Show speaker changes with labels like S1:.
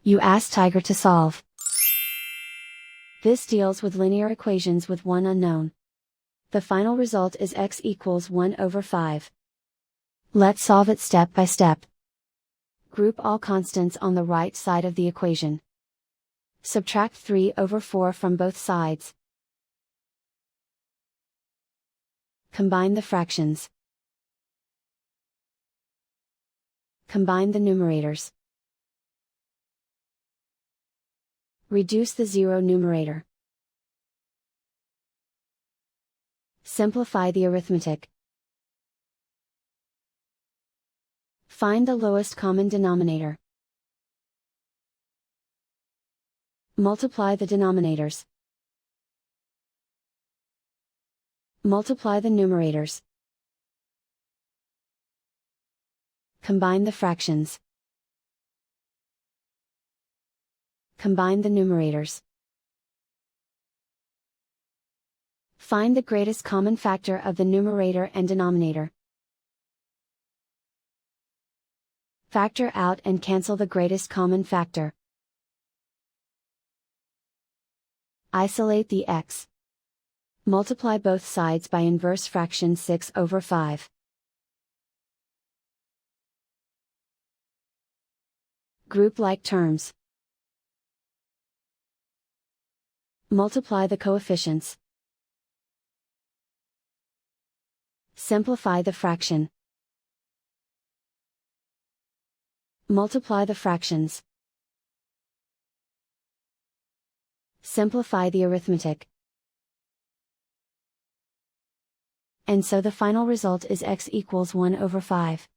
S1: You ask Tiger to solve. This deals with linear equations with one unknown. The final result is x equals 1 over 5. Let's solve it step by step. Group all constants on the right side of the equation. Subtract 3 over 4 from both sides. Combine the fractions. Combine the numerators. Reduce the zero numerator. Simplify the arithmetic. Find the lowest common denominator. Multiply the denominators. Multiply the numerators. Combine the fractions. Combine the numerators. Find the greatest common factor of the numerator and denominator. Factor out and cancel the greatest common factor. Isolate the x. Multiply both sides by inverse fraction 6 over 5. Group like terms. Multiply the coefficients. Simplify the fraction. Multiply the fractions. Simplify the arithmetic. And so the final result is x equals 1 over 5.